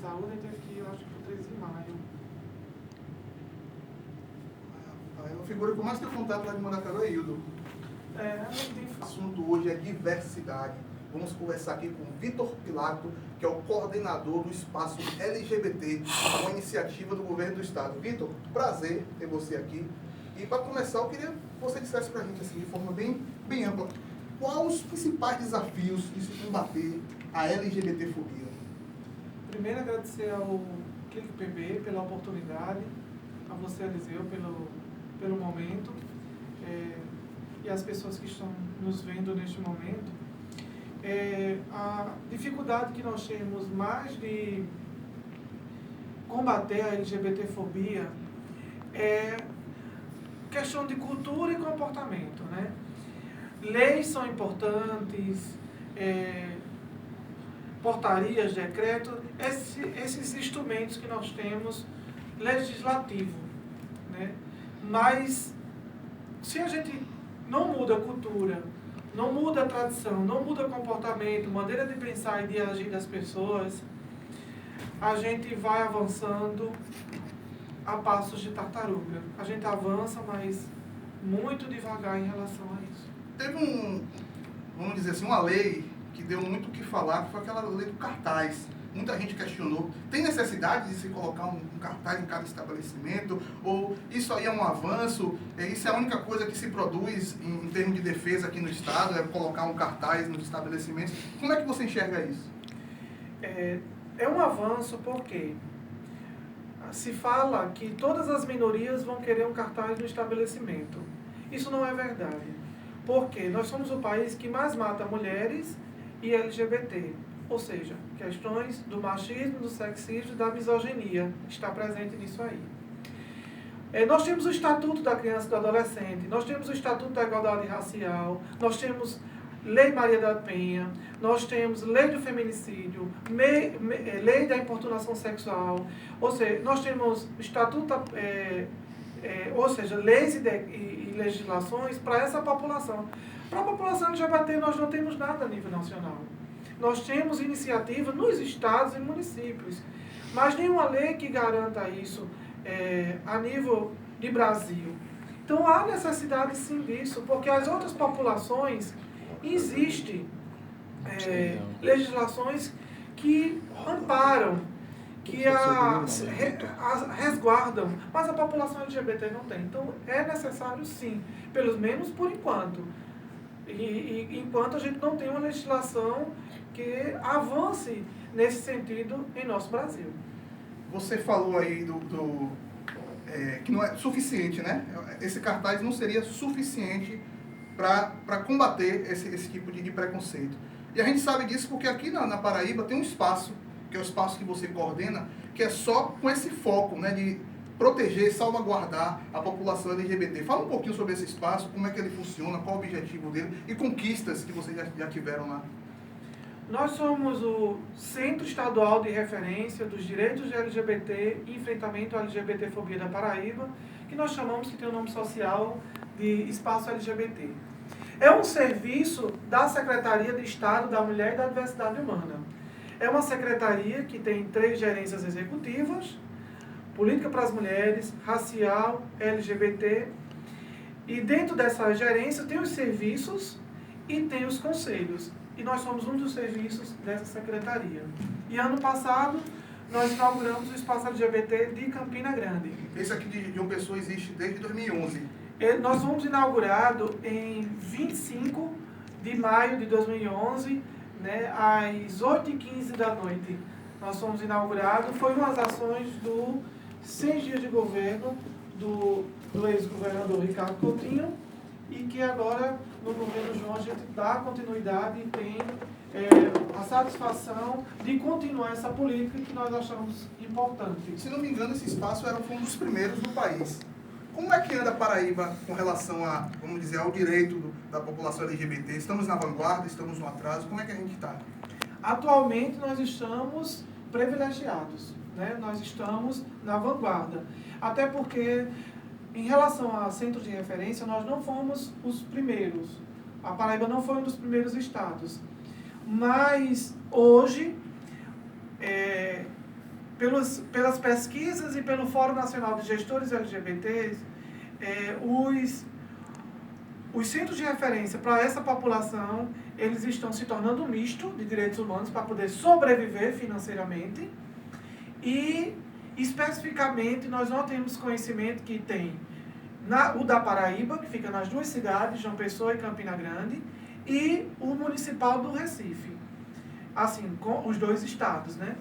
saúde, a gente teve que ir, eu acho que por 13 de maio. É uma figura que eu mais tenho contato lá de Mandacaru é Hildo. O assunto hoje é diversidade. Vamos conversar aqui com Vitor Pilato, que é o coordenador do espaço LGBT, uma iniciativa do governo do estado. Vitor, prazer ter você aqui. E para começar, eu queria que você dissesse para a gente, assim, de forma bem ampla, quais os principais desafios de se combater a LGBTfobia? Primeiro, agradecer ao Clique PB pela oportunidade, a você, Eliseu, pelo momento, e as pessoas que estão nos vendo neste momento. A dificuldade que nós temos mais de combater a LGBTfobia é questão de cultura e comportamento, né? Leis são importantes, portarias, decretos, esses instrumentos que nós temos legislativo, né? Mas se a gente não muda a cultura, não muda a tradição, não muda o comportamento, maneira de pensar e de agir das pessoas, a gente vai avançando a passos de tartaruga. A gente avança, mas muito devagar em relação a isso. Teve vamos dizer assim, uma lei que deu muito o que falar, que foi aquela lei do cartaz. Muita gente questionou. Tem necessidade de se colocar um cartaz em cada estabelecimento? Ou isso aí é um avanço? Isso é a única coisa que se produz em termos de defesa aqui no estado, é colocar um cartaz nos estabelecimentos? Como é que você enxerga isso? É um avanço porque se fala que todas as minorias vão querer um cartaz no estabelecimento. Isso não é verdade. Porque nós somos o país que mais mata mulheres e LGBT. Ou seja, questões do machismo, do sexismo, da misoginia. Está presente nisso aí. Nós temos o Estatuto da Criança e do Adolescente, nós temos o Estatuto da Igualdade Racial, nós temos Lei Maria da Penha, nós temos Lei do Feminicídio, Lei da Importunação Sexual, ou seja, nós temos Estatuto, ou seja, leis e legislações para essa população. Para a população LGBT nós não temos nada a nível nacional. Nós temos iniciativa nos estados e municípios, mas nenhuma lei que garanta isso a nível de Brasil. Então há necessidade sim disso, porque as outras populações existem legislações que amparam, que resguardam, mas a população LGBT não tem. Então é necessário sim, pelo menos por enquanto. E enquanto a gente não tem uma legislação que avance nesse sentido em nosso Brasil. Você falou aí que não é suficiente, né? Esse cartaz não seria suficiente para combater esse tipo de preconceito. E a gente sabe disso porque aqui na Paraíba tem um espaço, que é o espaço que você coordena, que é só com esse foco, né, de proteger, salvaguardar a população LGBT. Fala um pouquinho sobre esse espaço, como é que ele funciona, qual o objetivo dele e conquistas que vocês já tiveram lá. Nós somos o Centro Estadual de Referência dos Direitos de LGBT e Enfrentamento à LGBTfobia da Paraíba, que nós chamamos, que tem o nome social, de Espaço LGBT. É um serviço da Secretaria de Estado da Mulher e da Diversidade Humana. É uma secretaria que tem 3 gerências executivas: Política para as Mulheres, Racial, LGBT. E dentro dessa gerência tem os serviços e tem os conselhos. E nós somos um dos serviços dessa secretaria. E ano passado, nós inauguramos o Espaço LGBT de Campina Grande. Esse aqui de João Pessoa existe desde 2011. Nós fomos inaugurados em 25 de maio de 2011, né, às 8h15 da noite. Nós fomos inaugurados, foi umas ações do 100 dias de governo do ex-governador Ricardo Coutinho, e que agora, no governo João, a gente dá continuidade e tem a satisfação de continuar essa política que nós achamos importante. Se não me engano, esse espaço foi um dos primeiros do país. Como é que anda a Paraíba com relação vamos dizer, ao direito da população LGBT? Estamos na vanguarda, estamos no atraso? Como é que a gente está? Atualmente, nós estamos privilegiados, né? Nós estamos na vanguarda. Até porque, em relação a centro de referência, nós não fomos os primeiros. A Paraíba não foi um dos primeiros estados. Mas, hoje, pelas pesquisas e pelo Fórum Nacional de Gestores LGBTs, os centros de referência para essa população, eles estão se tornando misto de direitos humanos para poder sobreviver financeiramente. E, especificamente, nós não temos conhecimento que tem o da Paraíba, que fica nas duas cidades, João Pessoa e Campina Grande, e o municipal do Recife. Assim, com os dois estados, né?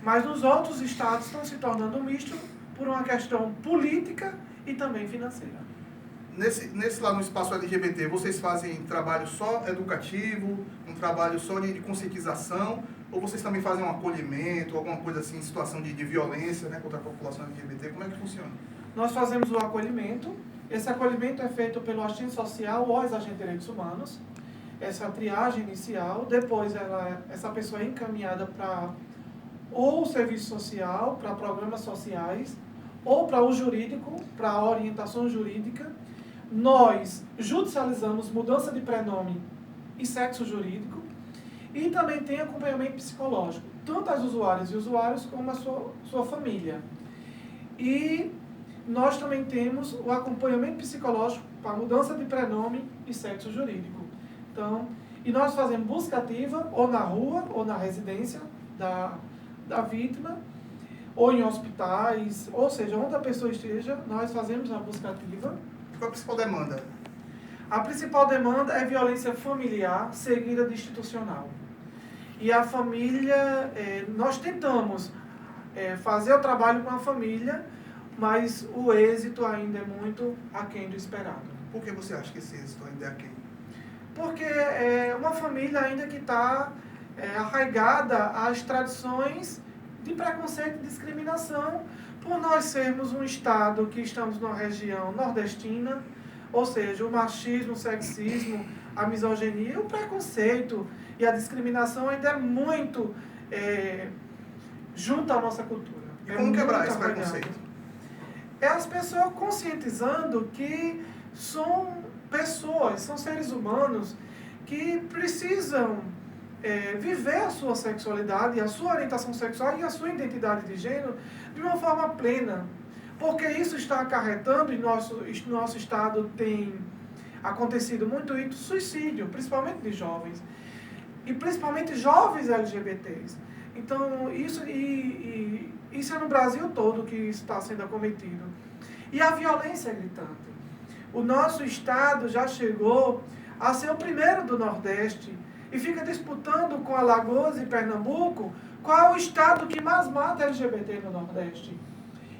Mas nos outros estados estão se tornando misto por uma questão política e também financeira. Nesse lá no espaço LGBT, vocês fazem trabalho só educativo, um trabalho só de conscientização, ou vocês também fazem um acolhimento, alguma coisa assim, situação de violência, né, contra a população LGBT? Como é que funciona? Nós fazemos o acolhimento. Esse acolhimento é feito pelo assistente social ou agente de direitos humanos. Essa triagem inicial, depois essa pessoa é encaminhada para ou o serviço social, para programas sociais, ou para o jurídico, para a orientação jurídica. Nós judicializamos mudança de prenome e sexo jurídico e também tem acompanhamento psicológico, tanto as usuárias e usuários como a sua família. E nós também temos o acompanhamento psicológico para mudança de prenome e sexo jurídico. Então, e nós fazemos busca ativa ou na rua ou na residência da vítima, ou em hospitais, ou seja, onde a pessoa esteja, nós fazemos a busca ativa. Qual a principal demanda? A principal demanda é violência familiar seguida de institucional. E a família, nós tentamos fazer o trabalho com a família, mas o êxito ainda é muito aquém do esperado. Por que você acha que esse êxito ainda é aquém? Porque é uma família ainda que está arraigada às tradições de preconceito e discriminação, por nós sermos um estado que estamos numa região nordestina, ou seja, o machismo, o sexismo, a misoginia, o preconceito e a discriminação ainda é muito junto à nossa cultura. E como quebrar esse preconceito? É as pessoas conscientizando que são pessoas, são seres humanos que precisam viver a sua sexualidade, a sua orientação sexual e a sua identidade de gênero de uma forma plena. Porque isso está acarretando, e nosso estado tem acontecido muito isso, suicídio, principalmente de jovens. E principalmente jovens LGBTs. Então, isso é no Brasil todo que está sendo acometido. E a violência é gritante. O nosso estado já chegou a ser o primeiro do Nordeste e fica disputando com Alagoas e Pernambuco qual é o estado que mais mata LGBT no Nordeste.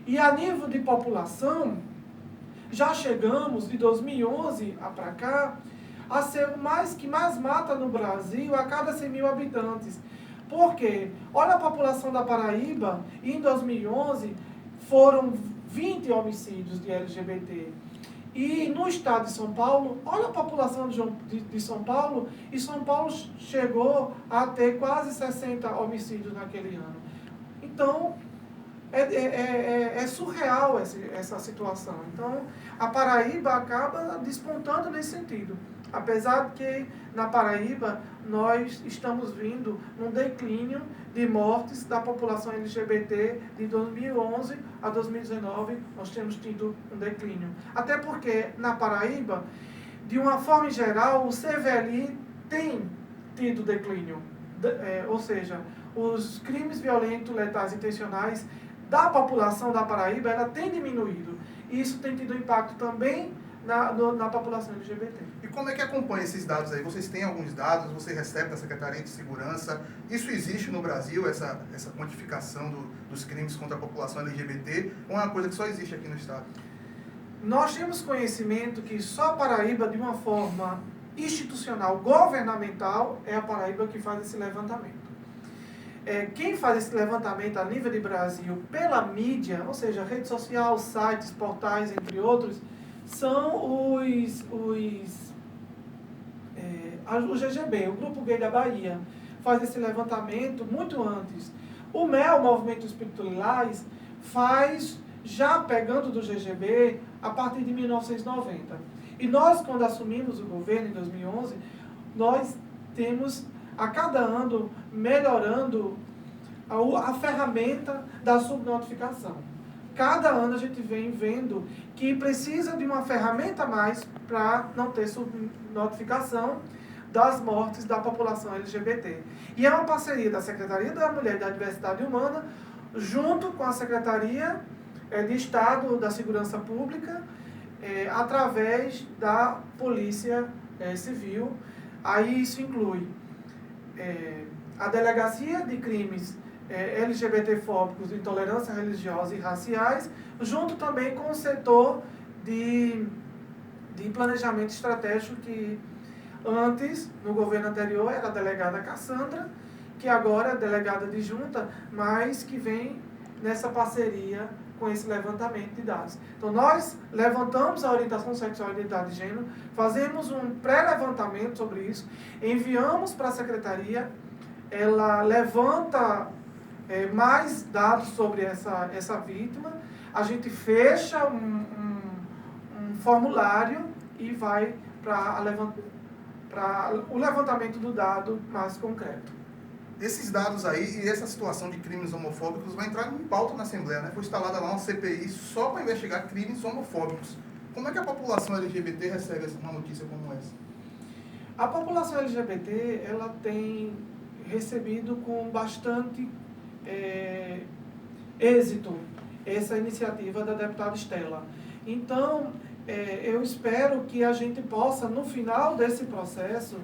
E a nível de população, já chegamos, de 2011 para cá, a ser o que mais mata no Brasil a cada 100 mil habitantes. Por quê? Olha a população da Paraíba, e em 2011 foram 20 homicídios de LGBT. E no estado de São Paulo, olha a população de São Paulo, e São Paulo chegou a ter quase 60 homicídios naquele ano. Então, é surreal essa situação. Então, a Paraíba acaba despontando nesse sentido. Apesar de que, na Paraíba, nós estamos vindo num declínio de mortes da população LGBT de 2011 a 2019, nós temos tido um declínio. Até porque, na Paraíba, de uma forma geral, o CVLI tem tido declínio. Ou seja, os crimes violentos, letais, intencionais da população da Paraíba, ela tem diminuído. E isso tem tido impacto também na população LGBT. E como é que acompanha esses dados aí? Vocês têm alguns dados, você recebe da Secretaria de Segurança? Isso existe no Brasil, essa quantificação dos crimes contra a população LGBT? Ou é uma coisa que só existe aqui no estado? Nós temos conhecimento que só a Paraíba, de uma forma institucional, governamental, é a Paraíba que faz esse levantamento. Quem faz esse levantamento a nível de Brasil pela mídia, ou seja, rede social, sites, portais, entre outros, são o GGB, o Grupo Gay da Bahia, faz esse levantamento muito antes. O MEL, o Movimento Espírito Lilás, faz já pegando do GGB a partir de 1990. E nós, quando assumimos o governo em 2011, nós temos a cada ano melhorando a ferramenta da subnotificação. Cada ano a gente vem vendo que precisa de uma ferramenta a mais para não ter subnotificação das mortes da população LGBT. E é uma parceria da Secretaria da Mulher e da Diversidade Humana, junto com a Secretaria de Estado da Segurança Pública, através da Polícia Civil. Aí isso inclui a Delegacia de Crimes LGBTfóbicos, intolerância religiosa e raciais, junto também com o setor de planejamento estratégico, que antes, no governo anterior, era a delegada Cassandra, que agora é delegada adjunta, mas que vem nessa parceria com esse levantamento de dados. Então, nós levantamos a orientação sexual e identidade de gênero, fazemos um pré-levantamento sobre isso, enviamos para a secretaria, ela levanta mais dados sobre essa vítima, a gente fecha um formulário e vai para o levantamento do dado mais concreto. Esses dados aí e essa situação de crimes homofóbicos vai entrar em pauta na Assembleia, né? Foi instalada lá uma CPI só para investigar crimes homofóbicos. Como é que a população LGBT recebe uma notícia como essa? A população LGBT, ela tem recebido com bastante êxito essa iniciativa da deputada Estela. Então, eu espero que a gente possa, no final desse processo,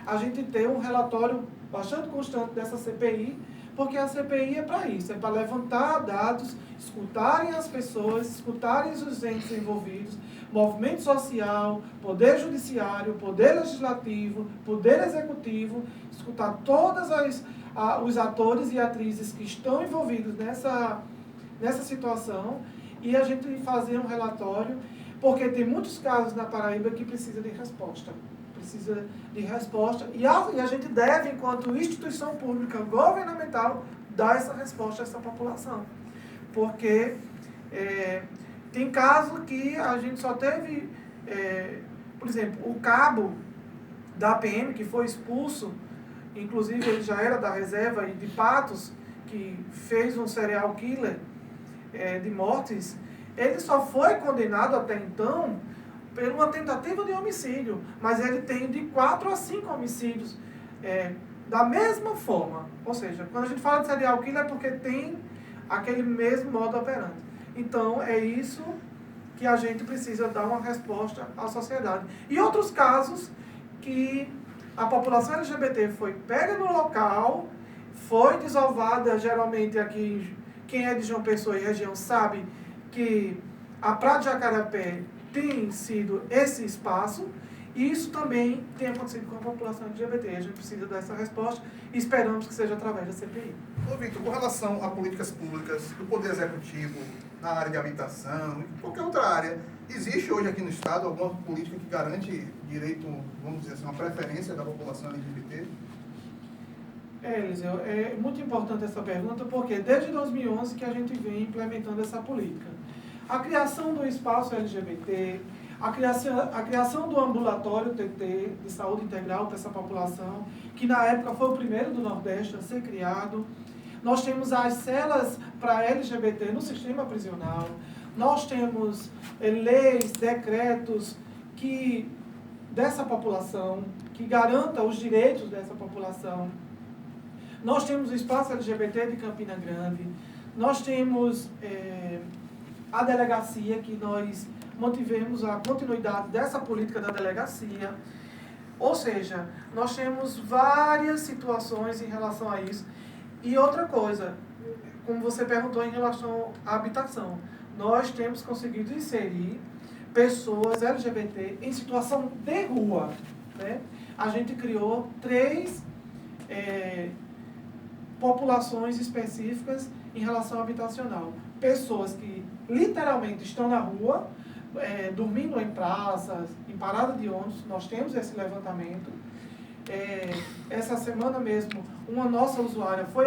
a gente ter um relatório bastante constante dessa CPI, porque a CPI é para isso, é para levantar dados, escutarem as pessoas, escutarem os entes envolvidos, movimento social, poder judiciário, poder legislativo, poder executivo, escutar todos os atores e atrizes que estão envolvidos nessa situação e a gente fazer um relatório, porque tem muitos casos na Paraíba que precisa de resposta. E a gente deve, enquanto instituição pública governamental, dar essa resposta a essa população. Porque tem casos que a gente só teve, por exemplo, o cabo da PM que foi expulso, inclusive ele já era da reserva de Patos, que fez um serial killer de mortes, ele só foi condenado até então por uma tentativa de homicídio, mas ele tem de 4 a 5 homicídios da mesma forma. Ou seja, quando a gente fala de serial killer é porque tem aquele mesmo modo operante. Então, é isso que a gente precisa dar uma resposta à sociedade. E outros casos que a população LGBT foi pega no local, foi desovada, geralmente aqui, quem é de João Pessoa e região sabe que a Praia de Jacarapé tem sido esse espaço, e isso também tem acontecido com a população LGBT. A gente precisa dessa resposta e esperamos que seja através da CPI. Ô Victor, com relação a políticas públicas do Poder Executivo, na área de habitação, em qualquer outra área, existe hoje aqui no Estado alguma política que garante direito, vamos dizer assim, uma preferência da população LGBT? Eliseu, é muito importante essa pergunta, porque desde 2011 que a gente vem implementando essa política. A criação do espaço LGBT, a criação do ambulatório TT, de saúde integral para essa população, que na época foi o primeiro do Nordeste a ser criado. Nós temos as celas para LGBT no sistema prisional. Nós temos leis, decretos dessa população, que garanta os direitos dessa população. Nós temos o espaço LGBT de Campina Grande. Nós temos a delegacia, que nós mantivemos a continuidade dessa política da delegacia. Ou seja, nós temos várias situações em relação a isso. E outra coisa, como você perguntou em relação à habitação, nós temos conseguido inserir pessoas LGBT em situação de rua, né? A gente criou 3 populações específicas em relação habitacional. Pessoas que literalmente estão na rua, dormindo em praças, em parada de ônibus. Nós temos esse levantamento. Essa semana mesmo, uma nossa usuária foi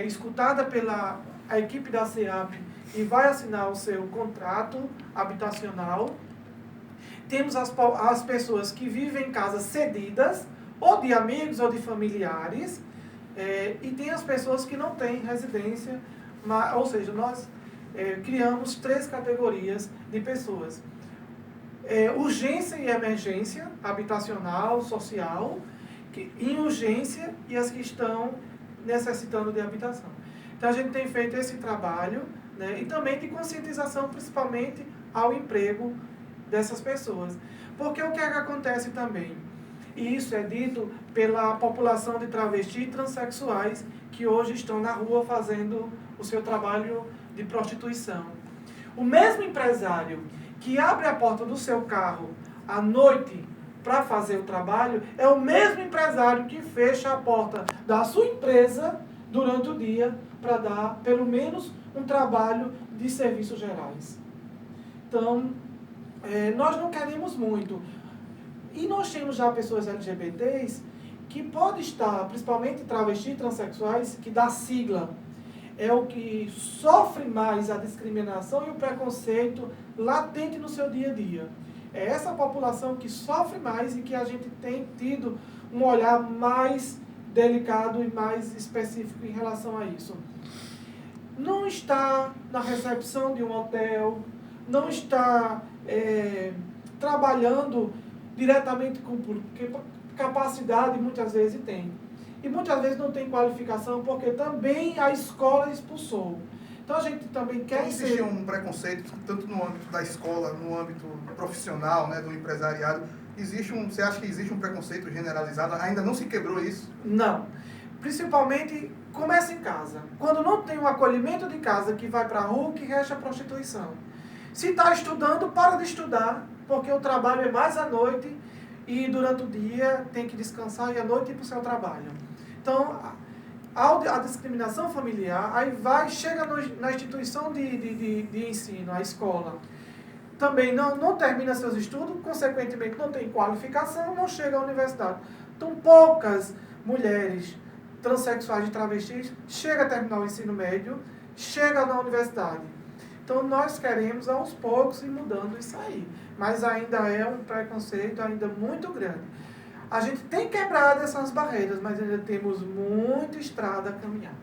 escutada pela equipe da SEAP e vai assinar o seu contrato habitacional. Temos as pessoas que vivem em casas cedidas, ou de amigos ou de familiares, E tem as pessoas que não têm residência, ou seja, nós criamos 3 categorias de pessoas. Urgência e emergência, habitacional, social, em urgência e as que estão necessitando de habitação. Então a gente tem feito esse trabalho, né, e também de conscientização, principalmente ao emprego dessas pessoas. Porque o que é que acontece também? E isso é dito pela população de travestis e transexuais que hoje estão na rua fazendo o seu trabalho de prostituição. O mesmo empresário que abre a porta do seu carro à noite para fazer o trabalho é o mesmo empresário que fecha a porta da sua empresa durante o dia para dar, pelo menos, um trabalho de serviços gerais. Então, nós não queremos muito. E nós temos já pessoas LGBTs que podem estar, principalmente travestis e transexuais, que dá sigla. É o que sofre mais a discriminação e o preconceito latente no seu dia a dia. É essa população que sofre mais e que a gente tem tido um olhar mais delicado e mais específico em relação a isso. Não está na recepção de um hotel, não está trabalhando diretamente com o público, porque capacidade muitas vezes tem. E muitas vezes não tem qualificação, porque também a escola expulsou. Então a gente também quer Existe um preconceito, tanto no âmbito da escola, no âmbito profissional, né, do empresariado. Você acha que existe um preconceito generalizado? Ainda não se quebrou isso? Não. Principalmente, começa em casa. Quando não tem um acolhimento de casa que vai para a rua, que resta a prostituição. Se está estudando, para de estudar, porque o trabalho é mais à noite e durante o dia tem que descansar e à noite ir para o seu trabalho. Então, a discriminação familiar, aí chega na instituição de ensino, a escola. Também não termina seus estudos, consequentemente não tem qualificação, não chega à universidade. Então, poucas mulheres transexuais e travestis chegam a terminar o ensino médio, chegam na universidade. Então, nós queremos, aos poucos, ir mudando isso aí. Mas ainda é um preconceito ainda muito grande. A gente tem quebrado essas barreiras, mas ainda temos muita estrada a caminhar.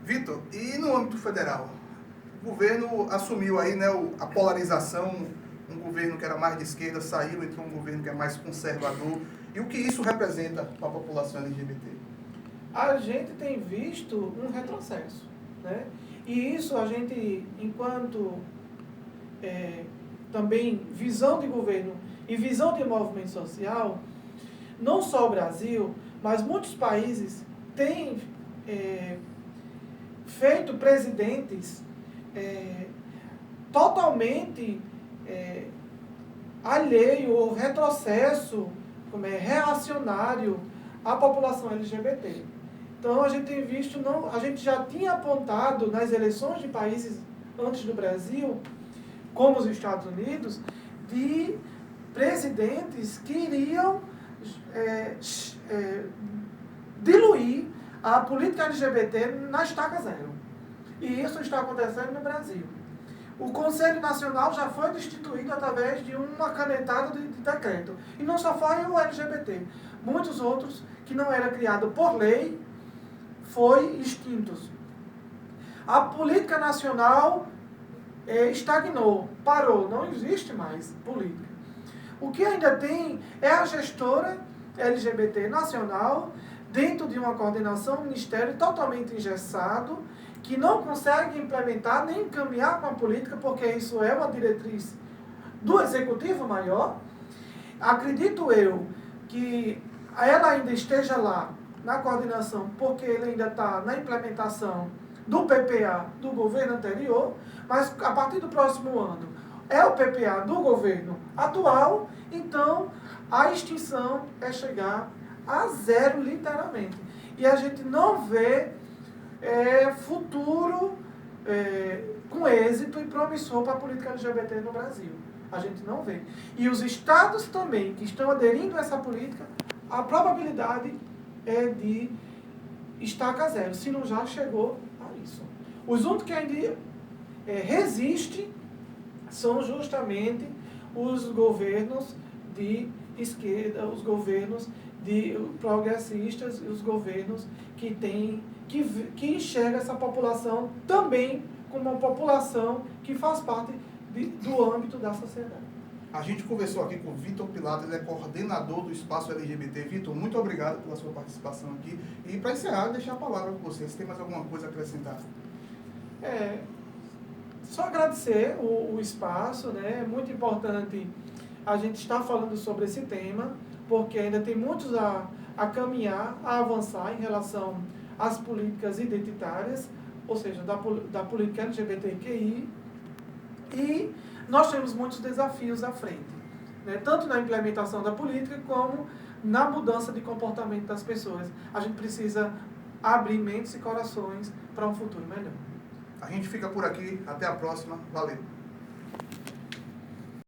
Vitor, e no âmbito federal? O governo assumiu aí, né, a polarização, um governo que era mais de esquerda saiu, entrou um governo que é mais conservador. E o que isso representa para a população LGBT? A gente tem visto um retrocesso, né? E isso a gente, enquanto também visão de governo e visão de movimento social, não só o Brasil, mas muitos países têm feito presidentes totalmente alheio ou retrocesso, reacionário à população LGBT. Então a gente tem visto, a gente já tinha apontado nas eleições de países antes do Brasil, como os Estados Unidos, de presidentes que iriam diluir a política LGBT na estaca zero. E isso está acontecendo no Brasil. O Conselho Nacional já foi destituído através de uma canetada de decreto. E não só foi o LGBT. Muitos outros, que não era criado por lei, foi extintos. A política nacional estagnou, parou, não existe mais política. O que ainda tem é a gestora LGBT nacional, dentro de uma coordenação, um ministério totalmente engessado, que não consegue implementar nem caminhar com a política, porque isso é uma diretriz do executivo maior. Acredito eu que ela ainda esteja lá na coordenação, porque ele ainda está na implementação do PPA do governo anterior, mas a partir do próximo ano é o PPA do governo atual, então a extinção é chegar a zero, literalmente. E a gente não vê futuro com êxito e promissor para a política LGBT no Brasil. A gente não vê. E os estados também que estão aderindo a essa política, a probabilidade é de estaca zero, se não já chegou a isso. Os únicos que ainda resistem são justamente os governos de esquerda, os governos de progressistas e os governos que que enxerga essa população também como uma população que faz parte do âmbito da sociedade. A gente conversou aqui com o Vitor Pilato, ele é coordenador do Espaço LGBT. Vitor, muito obrigado pela sua participação aqui. E para encerrar, deixar a palavra com você. Se tem mais alguma coisa a acrescentar? Só agradecer o espaço, né? É muito importante a gente estar falando sobre esse tema, porque ainda tem muitos a caminhar, a avançar em relação às políticas identitárias, ou seja, da política LGBTQI, e nós temos muitos desafios à frente, né? Tanto na implementação da política como na mudança de comportamento das pessoas. A gente precisa abrir mentes e corações para um futuro melhor. A gente fica por aqui. Até a próxima. Valeu!